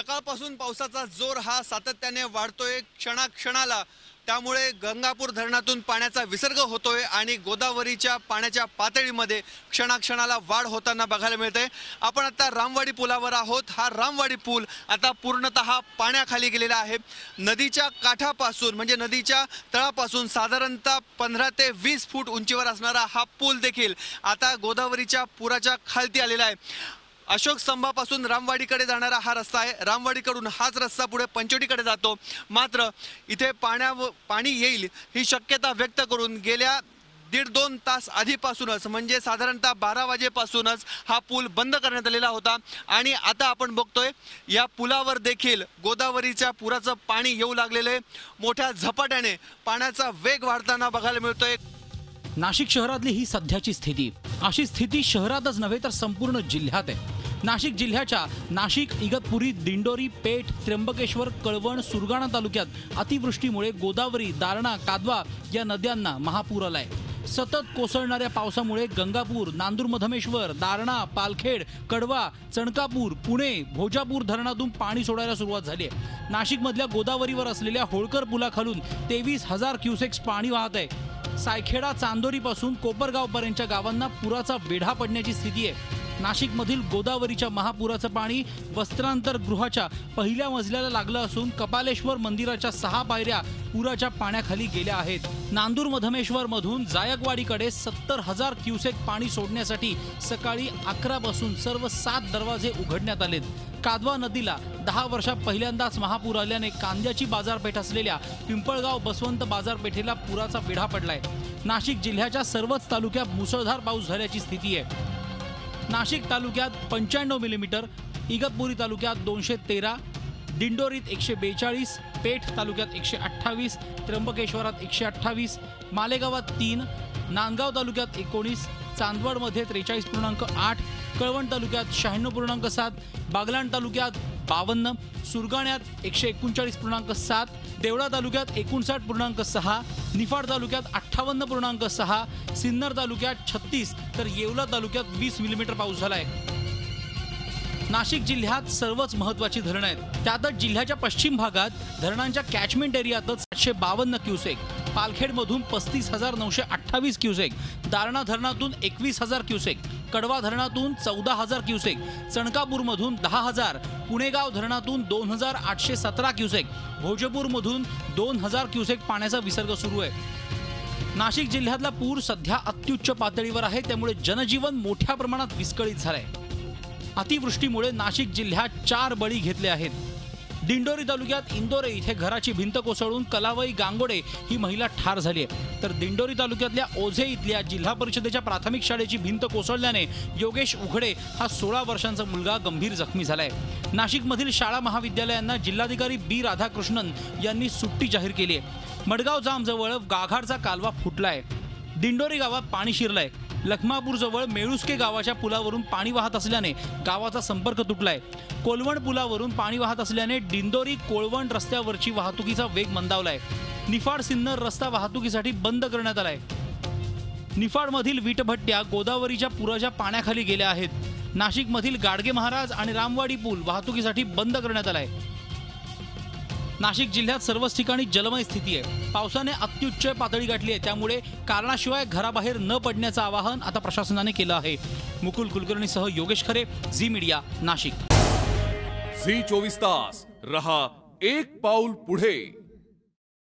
सकाळपासून पावसाचा जोर हा सातत्याने वाढतोय क्षणाक्षणाला। त्यामुळे गंगापूर धरणातून पाण्याचा विसर्ग होतोय आणि गोदावरीच्या पाण्याच्या पातळीमध्ये क्षणाक्षणाला वाढ होताना बघायला मिळते। आपण आता रामवाडी पुलावर आहोत। हा रामवाडी पूल आता पूर्णतः पाण्याखाली गेलेला आहे। नदीच्या काठापासून म्हणजे नदीच्या तळापासून साधारणतः 15 ते 20 फूट उंचीवर असणारा हा पूल देखील आता गोदावरीच्या पुराच्या खालती आलेला आहे। अशोक स्तंभापासून रामवाडीकडे जाणारा हा रस्ता आहे। रामवाडीकडून हाच रस्ता पुढे पंचवटीकडे जातो। मात्र इथे पाणी येईल ही शक्यता व्यक्त करून गेल्या 1.5-2 तास आधीपासूनच म्हणजे साधारणतः 12 वाजेपासूनच हा पूल बंद करण्यात आलेला होता आणि आता आपण बघतोय या पुलावर देखील गोदावरीच्या पुराचं पाणी येऊ लागलेलं आहे। मोठ्या झपाट्याने पाण्याचा वेग वाढताना बघायला मिळतोय। नाशिक शहरातली ही सध्याची स्थिती। अशी स्थिती शहरातच नव्हे तर संपूर्ण जिल्ह्यात आहे। नाशिक जिल्ह्याच्या नाशिक, इगतपुरी, दिंडोरी, पेठ, त्र्यंबकेश्वर, कळवण, सुरगाणा तालुक्यात अतिवृष्टीमुळे गोदावरी, दारणा, कादवा या नद्यांना महापूर आलाय। सतत कोसळणाऱ्या पावसामुळे गंगापूर, नांदूर-मधमेश्वर, दारणा, पालखेड, कडवा, चणकापूर, पुणे, भोजापूर धरणातून पाणी सोडायला सुरुवात झाली आहे। नाशिकमधल्या गोदावरीवर असलेल्या होळकर पुलाखालून 23,000 क्युसेक्स पाणी वाहत आहे। सायखेडा, चांदोरीपासून कोपरगावपर्यंतच्या गावांना पुराचा वेढा पडण्याची स्थिती आहे। नाशिकमधील गोदावरीच्या महापुराचं पाणी वस्त्रांतर गृहाच्या पहिल्या मजल्याला लागलं असून कपालेश्वर मंदिराच्या 6 पायऱ्या पुराच्या पाण्याखाली गेल्या आहेत। नांदूर-मधमेश्वर मधून जायकवाडीकडे 70,000 क्युसेक पाणी सोडण्यासाठी सकाळी 11 पासून सर्व 7 दरवाजे उघडण्यात आलेत। कादवा नदीला 10 वर्षात पहिल्यांदाच महापूर आल्याने कांद्याची बाजारपेठ असलेल्या पिंपळगाव बसवंत बाजारपेठेला पुराचा वेढा पडलाय। नाशिक जिल्ह्याच्या सर्वच तालुक्यात मुसळधार पाऊस झाल्याची स्थिती आहे। नाशिक तालुक्यात 95 मिलीमीटर, इगतपुरी तालुक्यात 213, दिंडोरीत 142, पेठ तालुक्यात 128, त्र्यंबकेश्वरात 128, मालेगावात 3, नांदगाव तालुक्यात 19, चांदवडमध्ये 43.8, कळवण तालुक्यात 96.7, बागलाण तालुक्यात 52, सुरगाण्यात 139.7, देवळा तालुक्यात 59.6, निफाड तालुक्यात 58.6, सिन्नर तालुक्यात 36 तर येवला तालुक्यात 20 मिलीमीटर पाऊस झालाय। नाशिक जिल्ह्यात सर्वच महत्त्वाची धरणं आहेत। त्यातच जिल्ह्याच्या पश्चिम भागात धरणांच्या कॅचमेंट एरियातच 752 क्युसेक, पालखेडमधून 35,928 क्युसेक, दारणा धरणातून 21,000 क्युसेक, कडवा धरणातून 14,000 क्युसेक, चणकापूरमधून 10,000, पुणेगाव धरणातून 2,817 क्युसेक, भोजपूरमधून 2,000 क्युसेक पाण्याचा विसर्ग सुरू आहे। नाशिक जिल्ह्यातला पूर सध्या अत्युच्च पातळीवर आहे। त्यामुळे जनजीवन मोठ्या प्रमाणात विस्कळीत झालंय। अतिवृष्टीमुळे नाशिक जिल्ह्यात 4 बळी घेतले आहेत। दिंडोरी तालुक्यात इंदोरे इथे घराची भिंत कोसळून कलावई गांगोडे ही महिला ठार झाली आहे। तर दिंडोरी तालुक्यातल्या ओझे इथल्या जिल्हा परिषदेच्या प्राथमिक शाळेची भिंत कोसळल्याने योगेश उघडे हा 16 वर्षांचा मुलगा गंभीर जखमी झालाय। नाशिकमधील शाळा महाविद्यालयांना जिल्हाधिकारी बी राधाकृष्णन यांनी सुट्टी जाहीर केली आहे। मडगाव जामजवळ गाघाडचा कालवा फुटलाय। दिंडोरी गावात पाणी शिरलंय। लखमापूरजवळ मेळुस्के गावाच्या पुलावरून पाणी वाहत असल्याने गावाचा संपर्क तुटलाय। कोलवण पुलावरून पाणी वाहत असल्याने दिंडोरी कोळवण रस्त्यावरची वाहतुकीचा वेग मंदावलाय। निफाड सिन्नर रस्ता वाहतुकीसाठी बंद करण्यात आलाय। निफाडमधील वीटभट्ट्या गोदावरीच्या पुराच्या पाण्याखाली गेल्या आहेत। नाशिकमधील गाडगे महाराज आणि रामवाडी पूल वाहतुकीसाठी बंद करण्यात आलाय। नाशिक जिल्ह्यात सर्वच ठिकाणी जलमय स्थिती आहे। पावसाने अत्युच्च पातळी गाठली आहे। त्यामुळे कारणाशिवाय घराबाहेर न पडण्याचं आवाहन आता प्रशासनाने केलं आहे। मुकुल कुलकर्णीसह योगेश खरे, झी मीडिया, नाशिक। झी 24 तास रहा एक पाऊल पुढे।